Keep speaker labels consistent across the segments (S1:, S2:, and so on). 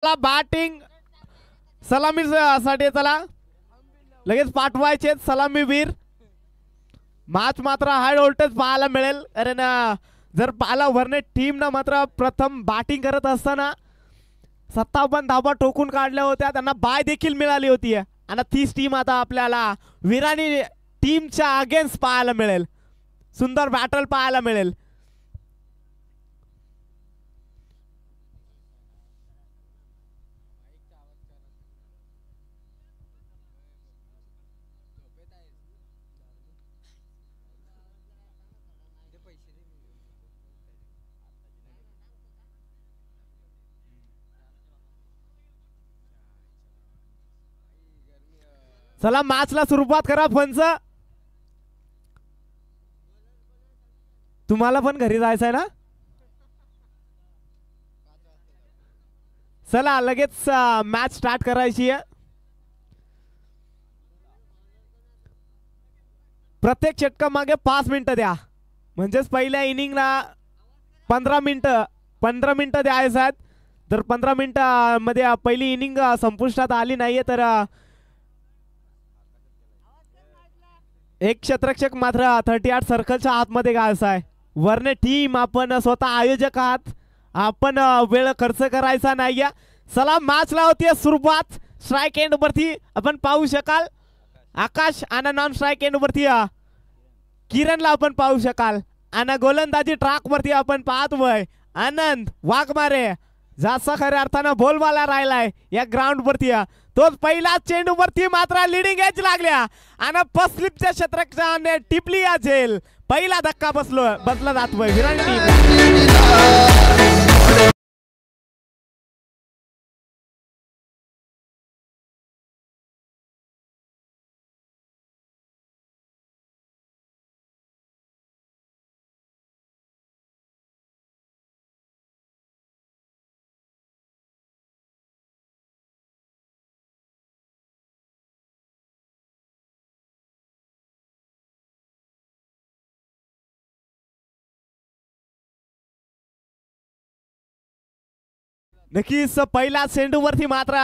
S1: चला बॅटिंग सलामीसाठी चला लगेच पाठवायचे सलामीवीर. मॅच मात्र हाय व्होल्टेज पाहायला मिळेल. अरे ना जर पाला वरने टीम ना मात्र प्रथम बॅटिंग करत असताना 57 धाबा ठोकून काढल्या होत्या, त्यांना बाय देखील मिळाली होती आणि तीच टीम आता आपल्याला विराणी टीमच्या अगेन्स्ट पाहायला मिळेल. सुंदर बॅटल पाहायला मिळेल. चला मॅचला सुरुवात करा. फंच तुम्हाला पण घरी जायचं आहे ना. चला लगेच मॅच स्टार्ट करायची आहे. प्रत्येक षटका मागे 5 मिनिटं द्या. म्हणजेच पहिल्या इनिंगला 15 मिनिटं द्यायचं आहेत. तर 15 मिनिटांमध्ये पहिली इनिंग संपुष्टात आली नाहीये तर एक क्षेत्ररक्षक मात्र 38 सर्कलच्या आतमध्ये गायचा आहे. वरने टीम आपण स्वतः आयोजक आहात, आपण वेळ खर्च करायचा नाहीये. चला मॅचला होतीये सुरुवात. स्ट्राइक एंड वरती आपण पाहू शकाल आकाश आणि नॉन स्ट्राइक एंड वरती किरणला आपण पाहू शकाल आणि गोलंदाजी ट्रॅक वरती आपण पाहतोय आनंद वाघमारे, जास्त खऱ्या अर्थानं बोलवाला राहिलाय या ग्राउंड वरती. तोच पहिला चेंडू वरती मात्र लिडिंग एज लागल्या आणि पस्लिपच्या क्षेत्ररक्षकाने टिपली या झेल. पहिला धक्का बसला जातोय विराणी टीम. नक्कीच पहिला चेंडू वरती मात्र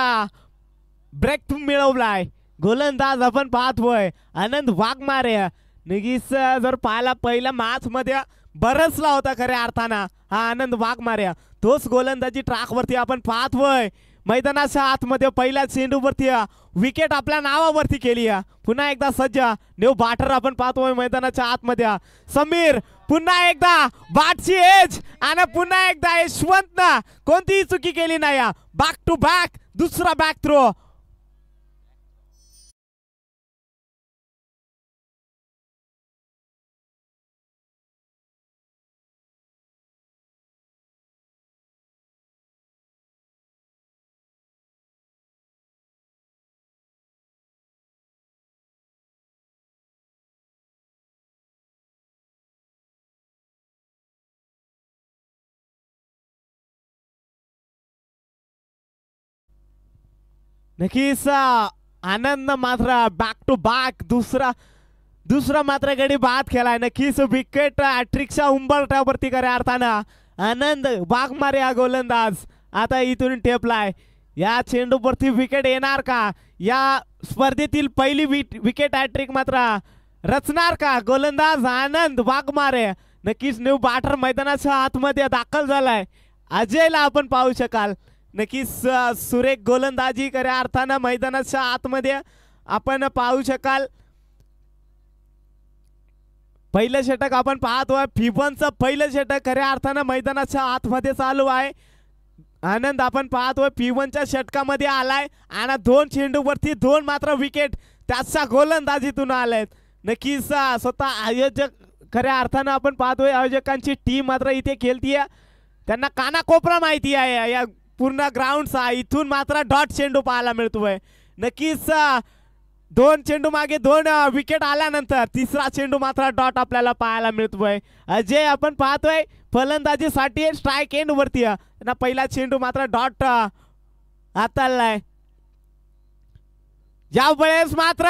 S1: ब्रेक मिळवलाय गोलंदाज आपण पाहतोय आनंद वाघमारे. नक्कीच जर पाहायला पहिल्या मॅच मध्ये बरसला होता खऱ्या अर्थानं हा आनंद वाघमारे. तोच गोलंदाजी ट्रॅक वरती आपण पाहतोय मैदानाच्या आतमध्ये पहिल्या चेंडू वरती विकेट आपल्या नावावरती केली. पुन्हा एकदा सज्ज न्यू बॅटर आपण पाहतोय मैदानाच्या आतमध्ये. समीर पुन्हा एकदा बॅटची एज आणि पुन्हा एकदा यशवंतनं कोणतीही चुकी केली नाही. बॅक टू बॅक दुसरा बॅक थ्रो. नक्कीच आनंद मात्र बॅक टू बॅक दुसरा मात्र गडी बाद केलाय. नक्कीच विकेट हॅट्रिकच्या उंबरठ्यावरती खऱ्या अर्थानं आनंद वाघमारे हा गोलंदाज आता इथून टेपलाय. या चेंडूवरती विकेट येणार का, या स्पर्धेतील पहिली विकेट हॅट्रिक मात्र रचणार का गोलंदाज आनंद वाघमारे. नक्कीच न्यू बॅटर मैदानाच्या आतमध्ये दाखल झालाय. अजयला आपण पाहू शकाल. नक्कीच सुरेख गोलंदाजी खऱ्या अर्थानं मैदानाच्या आतमध्ये आपण पाहू शकाल. पहिलं षटक आपण पाहतोय फिबनचं पहिलं षटक खऱ्या अर्थानं मैदानाच्या आतमध्ये चालू आहे. आनंद आपण पाहतोय फिबनच्या षटकामध्ये आलाय आणि 2 चेंडूवरती 2 मात्र विकेट त्याच्या गोलंदाजीतून आलेत. नक्कीच स्वतः आयोजक खऱ्या अर्थानं आपण पाहतोय आयोजकांची टीम मात्र इथे खेळतीये. त्यांना कानाकोपरा माहिती आहे या पूर्ण ग्राउंडचा. इथून मात्र डॉट चेंडू पाहायला मिळतोय. नक्कीच 2 चेंडू मागे 2 विकेट आल्यानंतर तिसरा चेंडू मात्र डॉट आपल्याला पाहायला मिळतोय. अजय आपण पाहतोय फलंदाजीसाठी स्ट्राइक एंड वरती. पहिला चेंडू मात्र डॉट हाताळलाय. यावेळेस मात्र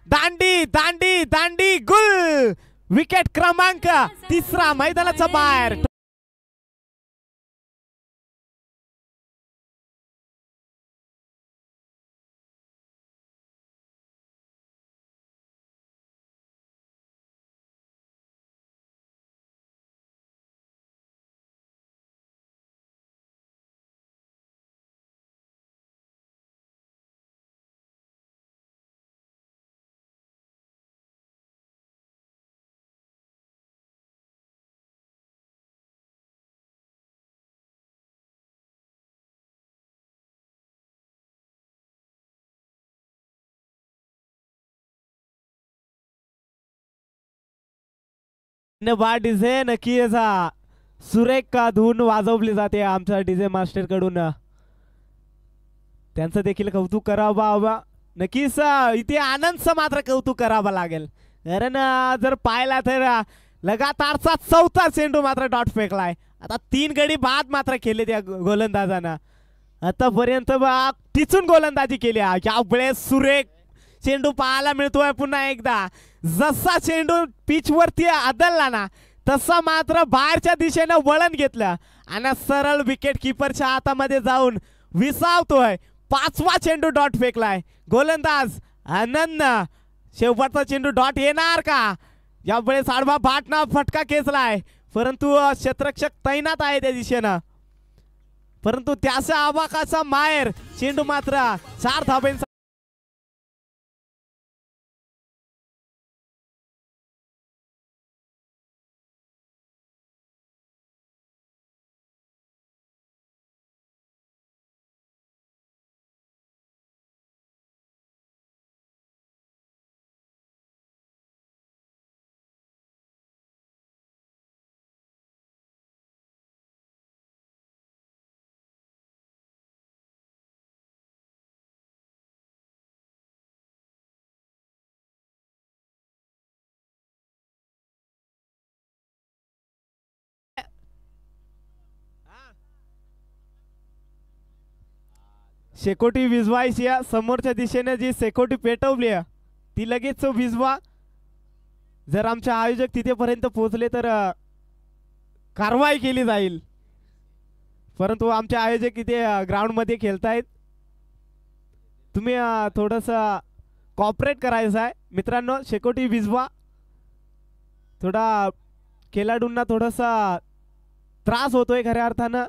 S1: दांडी दांडी दांडी गुल. विकेट क्रमांक 3 मैदानाच्या बाहेर. बा डीजे नक्की असा सुरेख का धून वाजवली जाते आमच्या डीजे मास्टर कडून. त्यांचं देखील कौतुक करावं. नक्कीच इथे आनंदचं मात्र कौतुक करावं लागेल. कारण जर पाहिला तर लगातारचा चौथा चेंडू मात्र डॉट फेकलाय. आता 3 गडी बाद मात्र केले त्या गोलंदाजांना. आतापर्यंत टिचून गोलंदाजी केली. यावेळेस सुरेख चेंडू पाहायला मिळतोय पुन्हा एकदा. जसा चेंडू पिच वरती आदळला ना तसा मात्र बाहेरच्या दिशेने वळण घेतलं आणि सरळ विकेट किपरच्या हातामध्ये जाऊन विसावतोय. 5वा चेंडू डॉट फेकलाय. गोलंदाज आनंद. शेवटचा चेंडू डॉट येणार का? यावेळेस आडवा बाटना फटका खेचलाय परंतु क्षेत्ररक्षक तैनात आहे त्या दिशेनं. परंतु त्याच्या आवाकाचा माहेर चेंडू मात्र 4 धाब्यांचा. शेकोटी विजवायची समोरच्या दिशेने जी शेकोटी पेटवली ती लगेच विजवा. जर आमचे आयोजक तिथेपर्यंत पोहोचले तर कारवाई केली जाईल. परंतु आमचे आयोजक इथे ग्राउंड मध्ये खेळतायत. तुम्ही थोडंसं कॉपरेट करायचं आहे मित्रांनो. शेकोटी विजवा. थोडा खेळाडूंना थोडासा त्रास होतोय खऱ्या अर्थानं.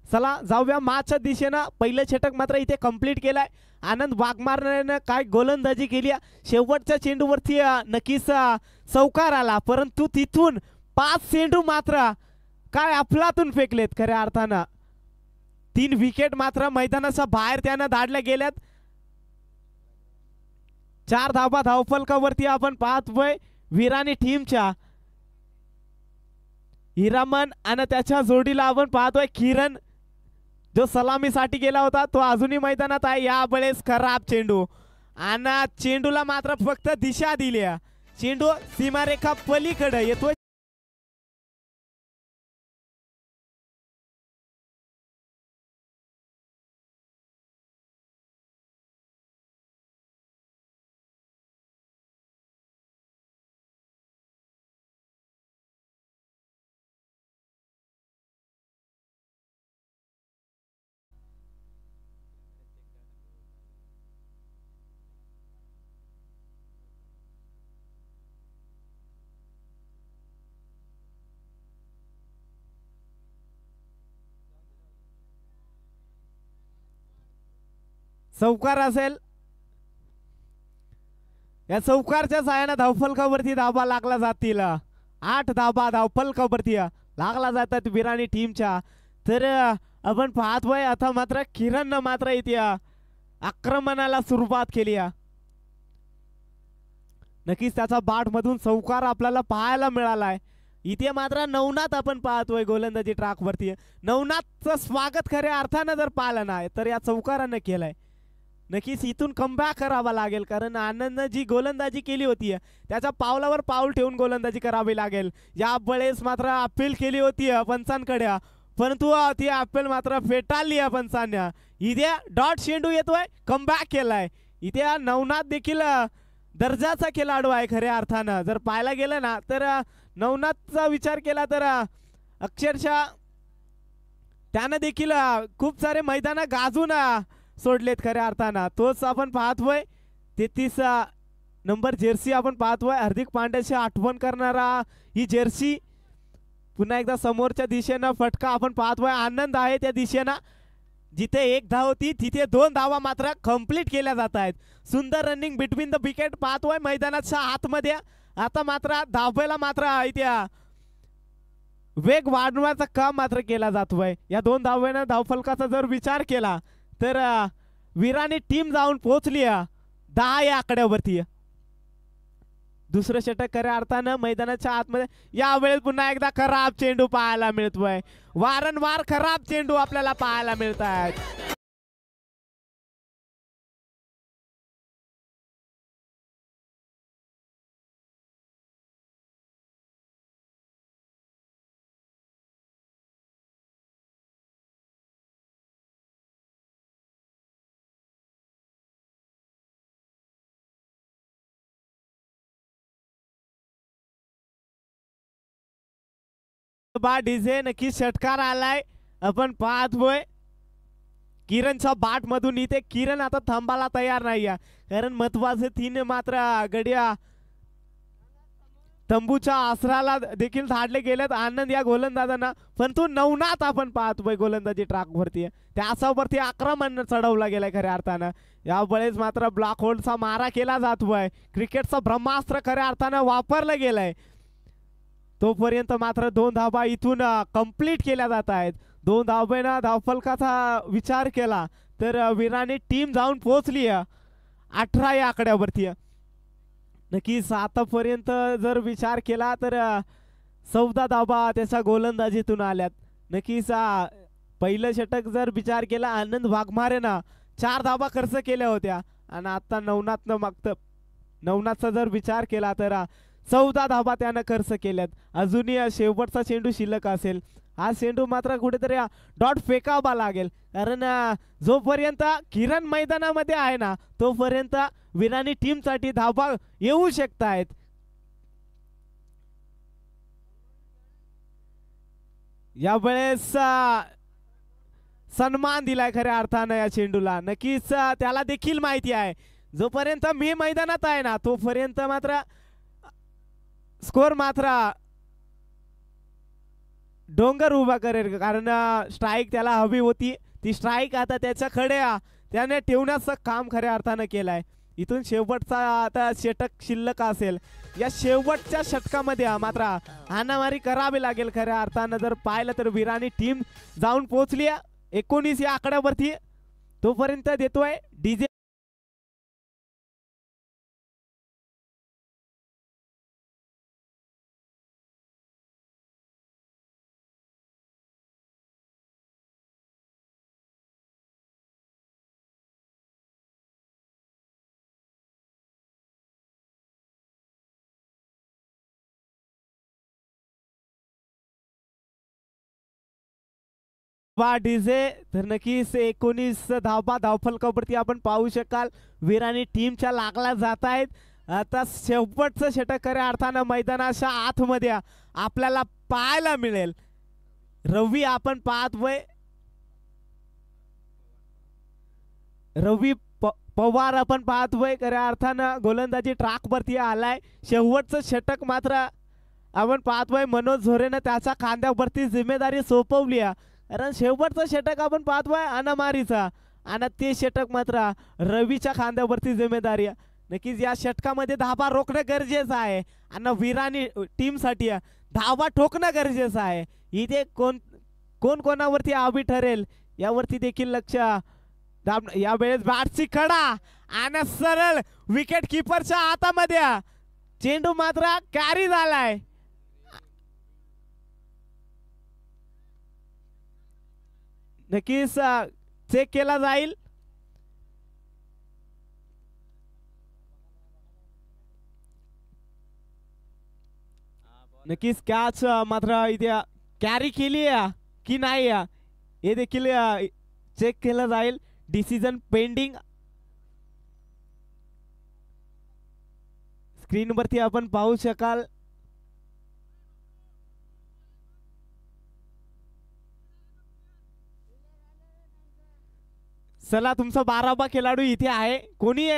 S1: चला जाऊया मॅचच्या दिशेनं. पहिलं षटक मात्र इथे कंप्लीट केलाय. आनंद वाघमारेनं काय गोलंदाजी केली. शेवटच्या चेंडूवरती नक्कीच चौकार आला परंतु तिथून 5 चेंडू मात्र काय अफलातून फेकलेत खऱ्या अर्थानं. 3 विकेट मात्र मैदानाच्या बाहेर त्यानं धाडल्या गेल्यात. 4 धाबा धावफलकावरती आपण पाहतोय विराणी टीमच्या. हिरामन आणि त्याच्या जोडीला आपण पाहतोय किरण जो सलामीसाठी गेला होता तो अजूनही मैदानात आहे. यावेळेस खराब चेंडू आणि चेंडूला मात्र फक्त दिशा दिली. चेंडू सीमारेखा पलीकडे येतोय. चौकार असेल. या चौकारच्या साहाय्याने धावफलकावरती धाबा लागला जातील. 8 धाबा धावफलकावरती लागला जातात विराणी टीमच्या. तर आपण पाहतोय आता मात्र किरणनं मात्र इथे आक्रमणाला सुरुवात केली. नक्कीच त्याचा बाट मधून चौकार आपल्याला पाहायला मिळालाय. इथे मात्र नवनाथ आपण पाहतोय गोलंदाजी ट्रॅक वरती. नवनाथचं स्वागत खऱ्या अर्थानं जर पाहिलं नाही तर या चौकारानं केलंय. नक्कीच इथून कमबॅक करावा लागेल कारण आनंदनं जी गोलंदाजी केली होती त्याच्या पावलावर पाऊल ठेवून गोलंदाजी करावी लागेल. यावेळेस मात्र अपील केली होती पंचांकडे परंतु ती अपील मात्र फेटाळली पंचांनी. इथे डॉट चेंडू येतोय. कमबॅक केलाय. इथे नवनाथ देखील दर्जाचा खेळाडू आहे खऱ्या अर्थानं. जर पाहायला गेलं ना तर नवनाथचा विचार केला तर अक्षरशः त्यानं देखील खूप सारे मैदान गाजून सोडलेत खऱ्या अर्थानं. तोच आपण पाहतोय 33 नंबर जर्सी आपण पाहतोय. हार्दिक पांड्याची आठवण करणारा ही जर्सी. पुन्हा एकदा समोरच्या दिशेनं फटका आपण पाहतोय. आनंद आहे त्या दिशेनं. जिथे 1 धाव होती तिथे 2 धावा मात्र कंप्लीट केल्या जात आहेत. सुंदर रनिंग बिटवीन द विकेट पाहतोय मैदानाच्या आतमध्ये. आता मात्र धावेला मात्र इथे वेग वाढवण्याचं काम मात्र केला जातोय. या 2 धावेनं धावफलकाचा जर विचार केला तर विराणी टीम जाऊन पोहोचली 10 या आकड्यावरती. दुसरं षटक खऱ्या अर्थानं मैदानाच्या आतमध्ये यावेळेस पुन्हा एकदा खराब चेंडू पाहायला मिळतोय. वारंवार खराब चेंडू आपल्याला पाहायला मिळत आहेत. बा डीजे नक्की षटकार आलाय. आपण पाहतोय किरणच्या बाट मधून इथे किरण आता थांबायला तयार नाही आहे, कारण महत्वाचे 3 मात्र गडिया तंबूच्या आसराला देखील धाडले गेलेत आनंद या गोलंदाजांना. पण तो नवनाथ आपण पाहतोय गोलंदाजी ट्रॅक वरती त्याच्यावरती आक्रमण चढवला गेलाय खऱ्या अर्थानं. यावेळेस मात्र ब्लॉक होल्डचा मारा केला जातोय. क्रिकेटचं ब्रह्मास्त्र खऱ्या अर्थानं वापरलं गेलंय. तोपर्यंत मात्र 2 धावा इथून कंप्लीट केल्या जात आहेत. 2 धावेनं धावफलकाचा विचार केला तर वीराने टीम जाऊन पोहोचली 18 या आकड्यावरती. नक्कीच आतापर्यंत जर विचार केला तर 14 धावा त्याच्या गोलंदाजीतून आल्यात. नक्कीच पहिलं षटक जर विचार केला आनंद वाघमारेनं 4 धावा खर्च केल्या होत्या आणि आता नवनाथचा जर विचार केला तर 14 धावा त्यानं खर्च केल्यात. अजूनही शेवटचा चेंडू शिल्लक असेल. हा चेंडू मात्र कुठेतरी डॉट फेकावा लागेल, कारण जोपर्यंत किरण मैदानामध्ये आहे ना तोपर्यंत वीरानी टीमसाठी धावा येऊ शकतायत. यावेळेस सन्मान दिलाय खऱ्या अर्थानं या चेंडूला. नक्कीच त्याला देखील माहिती आहे जोपर्यंत मी मैदानात आहे ना तोपर्यंत मात्र स्कोर मात्र डोंगर उभा करेल, कारण स्ट्राईक त्याला हवी होती. ती स्ट्राईक आता त्याच्याकडे त्याने ठेवण्याचं काम खऱ्या अर्थानं केलंय. इथून शेवटचा आता षटक शिल्लक असेल. या शेवटच्या षटकामध्ये मात्र हाणामारी करावी लागेल खऱ्या अर्थानं. जर पाहिलं तर वीरानी टीम जाऊन पोहोचली 19 या आकड्यावरती. तोपर्यंत देतोय डीजे. वा डीजे तर नक्कीच 19 धावा धावफलकावरती आपण पाहू शकाल. वीरानी टीमच्या लागला जात आहेत. आता शेवटचं षटक खऱ्या अर्थानं मैदानाच्या आतमध्ये आपल्याला पाहायला मिळेल. रवी आपण पाहतोय रवी पवार आपण पाहतोय खऱ्या अर्थानं गोलंदाजी ट्रॅक वरती आलाय. शेवटचं षटक मात्र आपण पाहतोय मनोज झोरेनं त्याच्या खांद्यावरती जिम्मेदारी सोपवली आहे, कारण शेवटचं षटक आपण पाहतोय अनामारीचा आणि ते षटक मात्र रवीच्या खांद्यावरती जिम्मेदारी. नक्कीच या षटकामध्ये धावा रोखणं गरजेचं आहे आणि वीरानी टीमसाठी धावा ठोकणं गरजेचं आहे. इथे कोण कोणावरती आवी ठरेल यावरती देखील लक्ष. यावेळेस बॅटची कडा आणि सरळ विकेट किपरच्या हातामध्ये चेंडू मात्र कॅरी झालाय. नक्कीच चेक केला जाईल. नक्कीच कॅच मात्र इथे कॅरी केली की नाही हे देखील चेक केलं जाईल. Decision pending. स्क्रीनवरती आपण पाहू शकाल. चला तुमचा 12वा खेळाडू इथे आहे. कोणी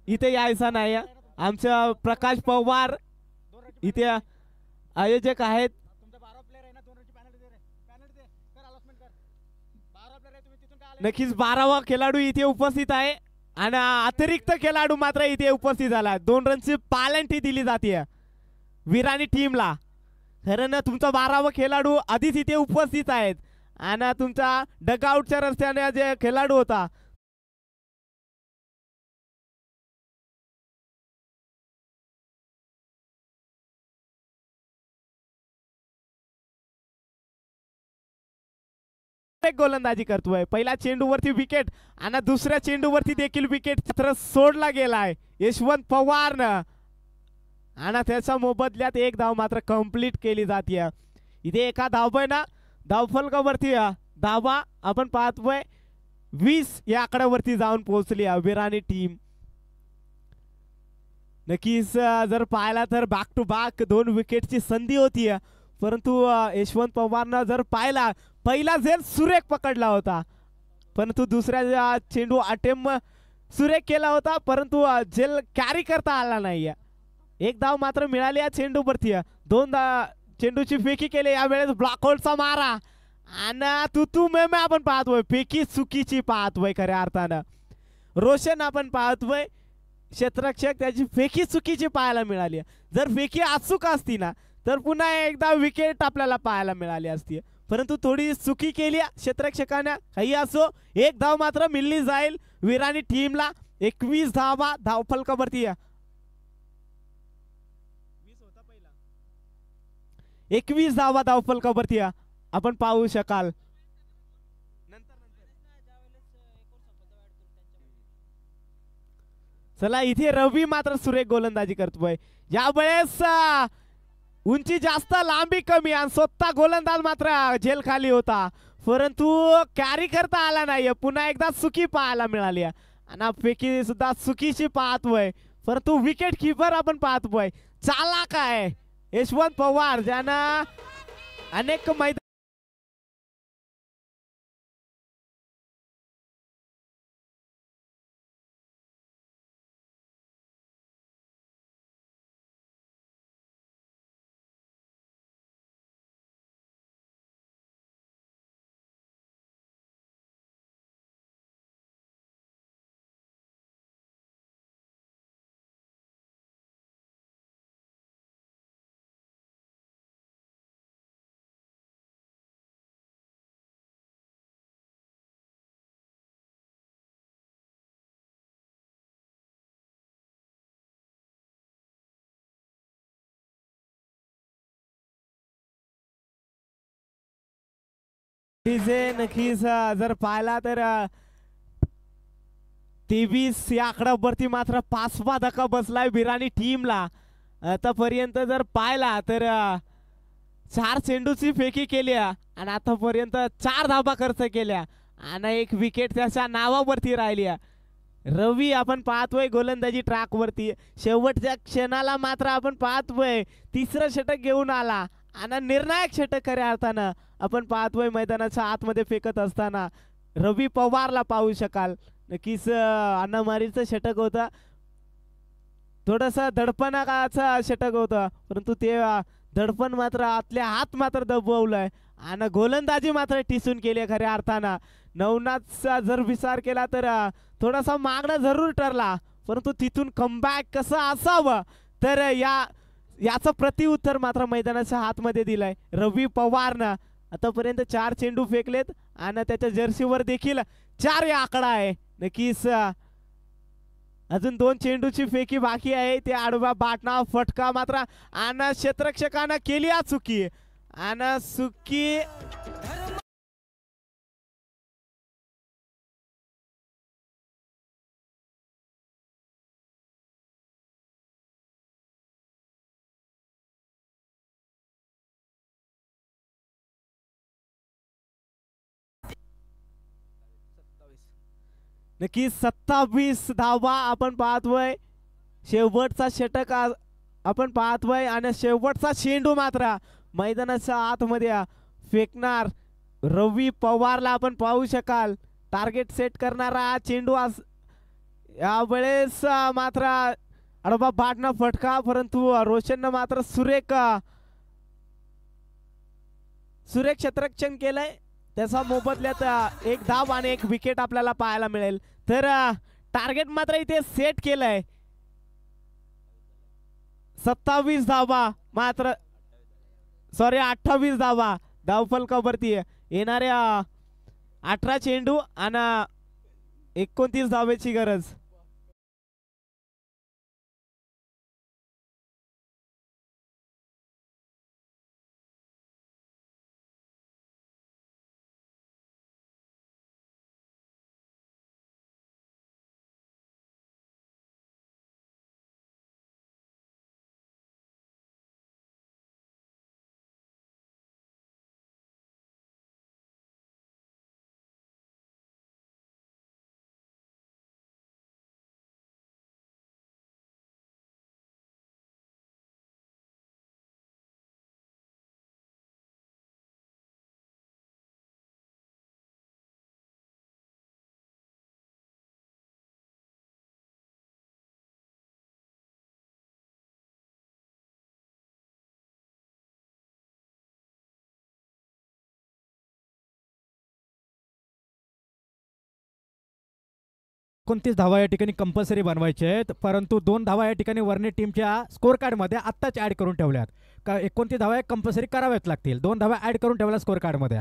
S1: इथे यायचा नाही. आमच्या प्रकाश पवार इथे आयोजक आहेत. नक्कीच 12वा खेळाडू इथे उपस्थित आहे आणि अतिरिक्त खेळाडू मात्र इथे उपस्थित झाला. 2 रनची पालंटी दिली जाते वीरानी टीमला. खरं ना तुमचा 12वा खेळाडू आधीच इथे उपस्थित आहेत आणि तुमचा डगआउटच्या रस्त्याने जे खेळाडू होता एक गोलंदाजी करतोय. पहिल्या चेंडूवरती विकेट आणि दुसऱ्या चेंडूवरती देखील विकेट चित्र सोडला गेलाय यशवंत पवारनं आणि त्याच्या मोबदल्यात एक धाव मात्र कंप्लीट केली जाते. इथे एका धावबय ना धावफलकावरती धावा आपण पाहतोय 20 या आकड्यावरती जाऊन पोहोचली विराणी टीम. नक्कीच जर पाहिला तर बॅक टू बॅक 2 विकेटची संधी होती, परंतु यशवंत पवारनं जर पाहिला पहिला झेल सुरेख पकडला होता, परंतु दुसऱ्या चेंडू अटेम्प सुरेख केला होता, परंतु झेल कॅरी करता आला नाही. एक धाव मात्र मिळाली या चेंडूवरती. 2 चेंडूची फेकी केली यावेळेस ब्लॉक होल्डचा मारा आणि तू मे आपण पाहतोय फेकी चुकीची पाहतोय. खऱ्या अर्थानं रोशन आपण पाहतोय क्षेत्ररक्षक त्याची फेकी चुकीची पाहायला मिळाली. जर फेकी अचूक असती ना तर पुन्हा एकदा विकेट आपल्याला पाहायला मिळाली असती, परंतु थोडी चुकी केली क्षेत्ररक्षकाने. काही असो एक धाव मात्र मिळली जाईल विराणी टीमला. 21 धावा धावफलकावरती 21 धावा धावफलकावरती आपण पाहू शकाल. चला इथे रवी मात्र सुरेख गोलंदाजी करतोय. यावेळेस उंची जास्त लांबी कमी आणि स्वतः गोलंदाज मात्र झेल खाली होता, परंतु कॅरी करता आला नाही. पुन्हा एकदा चुकी पाहायला मिळाली आणि फेकी सुद्धा चुकीची पाहतोय, परंतु विकेट किपर आपण पाहतोय चालाक आहे यशवंत पवार, ज्यानं अनेक मैदान नक्कीच जर पाहिला तर 23 या आकड्यावरती मात्र 5वा धक्का बसलाय विराणी टीमला. आतापर्यंत जर पाहिला तर 4 चेंडूची फेकी केली आणि आतापर्यंत 4 धावा खर्च केल्या आणि 1 विकेट त्याच्या नावावरती राहिली. रवी आपण पाहतोय गोलंदाजी ट्रॅकवरती. शेवटच्या क्षणाला मात्र आपण पाहतोय 3रं षटक घेऊन आला आणि निर्णायक षटक खऱ्या अर्थानं आपण पाहतोय मैदानाच्या आतमध्ये फेकत असताना रवी पवारला पाहू शकाल. नक्कीच अण्णामारीचं षटक होतं, थोडंसं धडपणाचं षटक होतं, परंतु ते धडपण मात्र आतल्या हात मात्र दबवलंय आणि गोलंदाजी मात्र टिसून केली खऱ्या अर्थानं. नवनाथचा जर विचार केला तर थोडासा मागणं जरूर ठरला, परंतु तिथून कमबॅक कसं असावं तर याचं प्रतिउत्तर मात्र मैदानाच्या हातमध्ये दिलंय रवी पवारनं. आतापर्यंत 4 चेंडू फेकलेत आणि त्याच्या जर्सीवर देखील 4 या आकडा आहे. नक्कीच अजून 2 चेंडूची फेकी बाकी आहे. ते आडवा बाटना फटका मात्र आणि क्षेत्ररक्षकानं केली चुकी आणि चुकी नक्कीच 27 धावा आपण पाहतोय. शेवटचा षटक आपण पाहतोय आणि शेवटचा चेंडू मात्र मैदानाच्या आतमध्ये फेकणार रवी पवारला आपण पाहू शकाल. टार्गेट सेट करणारा चेंडू यावेळेस मात्र अडबा बाटना फटका, परंतु रोशननं मात्र सुरेख क्षेत्ररक्षण केलंय. त्याचा मोबदल्यात 1 धाव आणि 1 विकेट आपल्याला पाहायला मिळेल. तर टार्गेट मात्र इथे सेट केलंय 27 धावा मात्र 28 धावा धावफलकावरती येणाऱ्या 18 चेंडू आणि 29 धावेची गरज.
S2: 29 धावा या ठिकाणी कंपल्सरी बनवायचे आहेत, परंतु 2 धावा या ठिकाणी वर्णे टीमच्या स्कोर कार्डमध्ये आत्ताच ॲड करून ठेवल्यात का 29 धावा कंपल्सरी कराव्याच लागतील. 2 धावा ॲड करून ठेवल्या स्कोर कार्डमध्ये.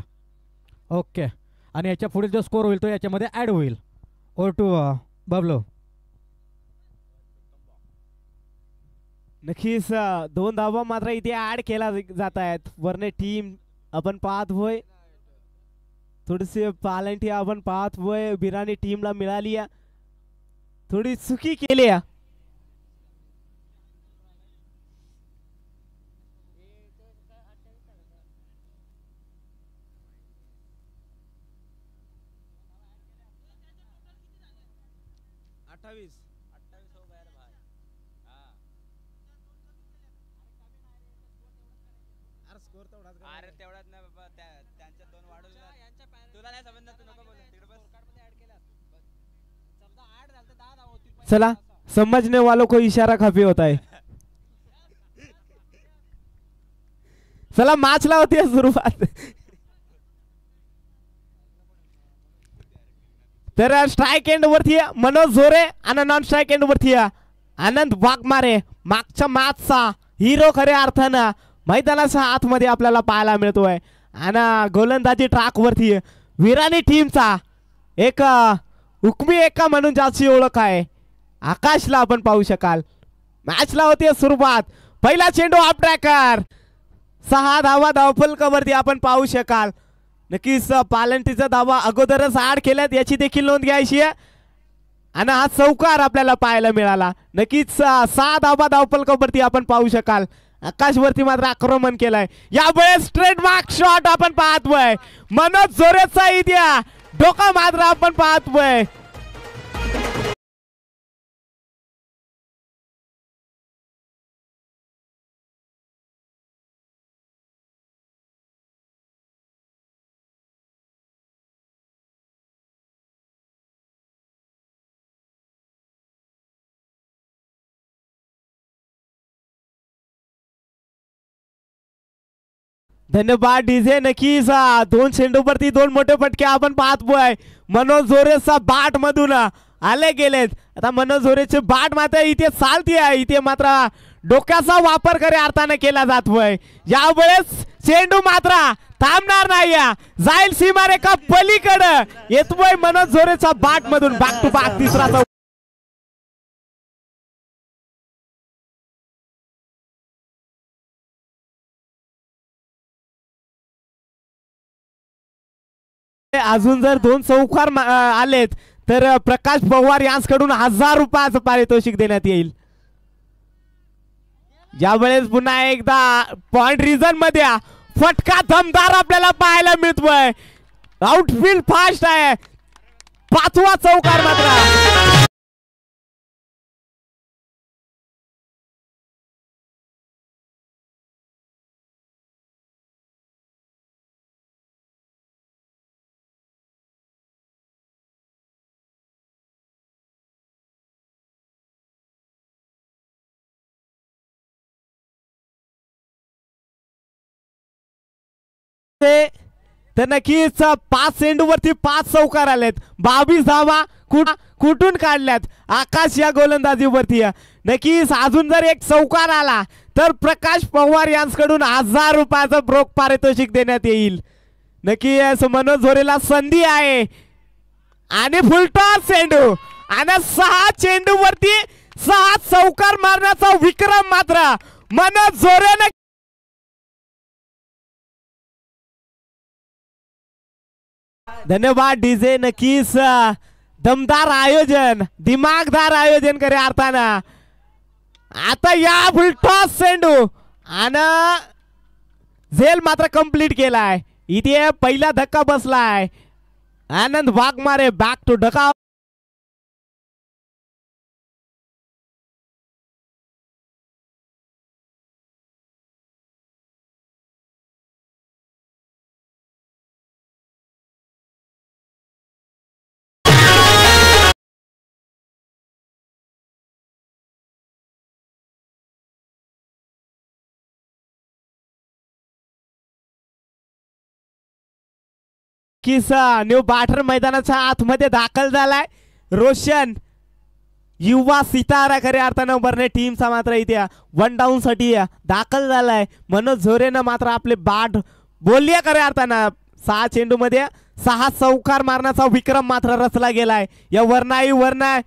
S2: ओके, आणि याच्या पुढे जो स्कोर होईल तो याच्यामध्ये ॲड होईल. ओर टू बबलो.
S1: नक्कीच 2 धावा मात्र इथे ऍड केला जात आहेत. वर्णे टीम आपण पाहत होय, थोडीशी पालंटी आपण पाहत होय बिराणी टीमला मिळाली आहे, थोडी चुकी केली आहे.
S3: अरे तेवढाच नाही बाबा, त्यांच्या 2 वाढून तुला नाही समजणार, तू नको बोलू तिकडे बस.
S1: चला, समझने वालों को इशारा काफी होता है. चला मॅचला होती सुरुवात. तर स्ट्राइक एंड वरती मनोज झोरे आणि नॉन स्ट्राइक एंड वरती आनंद वाघमारे. मागच्या मॅचचा हिरो खऱ्या अर्थानं मैदानाच्या आतमध्ये आपल्याला पाहायला मिळतोय. आणि गोलंदाजी ट्रॅक वरती विराणी टीमचा एक हुकमी एका म्हणून जास्ती ओळख आहे आकाशला आपण पाहू शकाल. मॅचला होती सुरुवात. पहिला चेंडू ऑफ ट्रॅकर, 6 धावा धावफलकावरती आपण पाहू शकाल. नक्कीच पालंटीचा धावा अगोदरच ऍड केल्यात याची देखील नोंद घ्यायची आहे. आणि हा चौकार आपल्याला पाहायला मिळाला. नक्कीच 6 धावा धावफलकावरती आपण पाहू शकाल. आकाशवरती मात्र आक्रमण केलंय. यावेळेस स्ट्रेट मार्क शॉट आपण पाहतोय. मनोज झोरेचा इतिहास डोका मात्र आपण पाहतोय. धन्यवाद डीजे. नक्कीच 2 चेंडूवरती 2 मोठे फटके आपण पाहतोय. मनोज झोरेचा बाट मधून आले गेलेत. आता मनोज झोरेचे बाट मात्र इथे चालती आहे. इथे मात्र डोक्याचा वापर खऱ्या अर्थाने केला जातोय. यावेळेस चेंडू मात्र थांबणार नाही, जाईल सीमारेखा पलीकडे येतोय मनोज झोरेचा बाट मधून. बॅक टू बॅक तिसरा अजून जर 2 चौकार आलेत तर प्रकाश पवार यांच्याकडून 1000 रुपयाचं पारितोषिक देण्यात येईल. ज्यावेळेस पुन्हा एकदा पॉइंट रिजन मध्ये फटका दमदार आपल्याला पाहायला मिळतोय. आउटफील्ड फास्ट आहे. 5वा चौकार मात्र तर नक्कीच 5 चेंडूवरती 5 चौकार आलेत. 22 धावा कुठून काढल्यात आकाश या गोलंदाजीवरती. नक्कीच अजून जर एक चौकार आला तर प्रकाश पवार यांच्याकडून 1000 रुपयाचं ब्रोक पारितोषिक देण्यात येईल. नक्कीच मनोज झोरेला संधी आहे. आणि फुलटॉस चेंडू आणि 6 चेंडूवरती 6 चौकार मारण्याचा विक्रम मात्र मनोज झोरेने. धन्यवाद डीजे. नक्कीच दमदार आयोजन, दिमागदार आयोजन करे अर्थानं. आता या फुलटॉस चेंडू आणि झेल मात्र कंप्लीट केलाय. इथे पहिला धक्का बसलाय. आनंद वाघमारे बॅक टू ढका. किसा न्यू बाटर मैदानाच्या आतमध्ये दाखल झालाय. रोशन युवा सितारा खऱ्या अर्थानं बरणे टीमचा मात्र इथे 1 डाऊन साठी दाखल झालाय. मनोज झोरेनं मात्र आपले बाट बोलले खऱ्या अर्थानं 6 चेंडू मध्ये 6 चौकार मारण्याचा विक्रम मात्र रचला गेलाय या वरना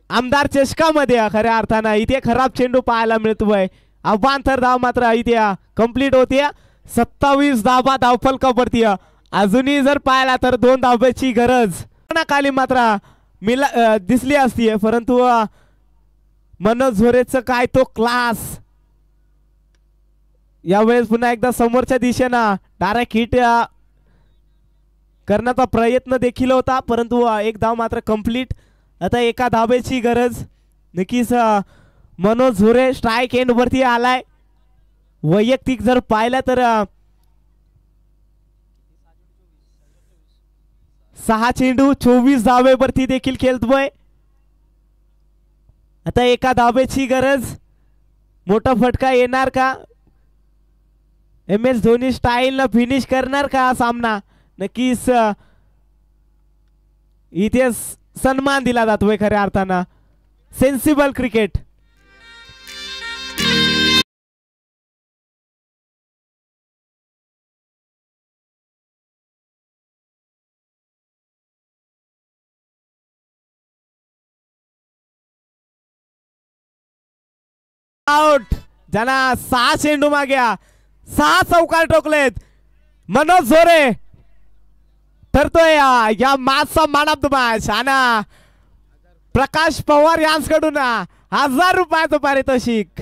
S1: आमदार चषकामध्ये. खऱ्या अर्थानं इथे खराब चेंडू पाहायला मिळतोय. अवांतर धाव मात्र इथे कंप्लीट होते. 27 धावा धावफलकावरती अजूनही जर पाहिला तर 2 धाब्याची गरज खाली मात्र दिसली असती, परंतु मनोज झोरेचं काय तो क्लास. यावेळेस पुन्हा एकदा समोरच्या दिशेनं डायरेक्ट हिट करण्याचा प्रयत्न देखील होता, परंतु 1 धाव मात्र कंप्लीट. आता 1 धाब्याची गरज. नक्कीच मनोज झोरे स्ट्राईक एंड वरती आलाय. वैयक्तिक जर पाहिलं तर 6 चेंडू 24 धावेवरती देखील खेळतोय. आता 1 धाब्याची गरज. मोठा फटका येणार का? MS धोनी स्टाईल फिनिश करणार का सामना? नक्कीच इथे सन्मान दिला जातोय खऱ्या अर्थानं. Sensible cricket. आउट. ज्यांना 6 चेंडू माग्या 6 चौकार टोकलेत. मनोज झोरे ठरतोय या मॅचचा मॅन ऑफ द मॅच. आणि प्रकाश पवार यांच्याकडून 1000 रुपयाचं पारितोषिक.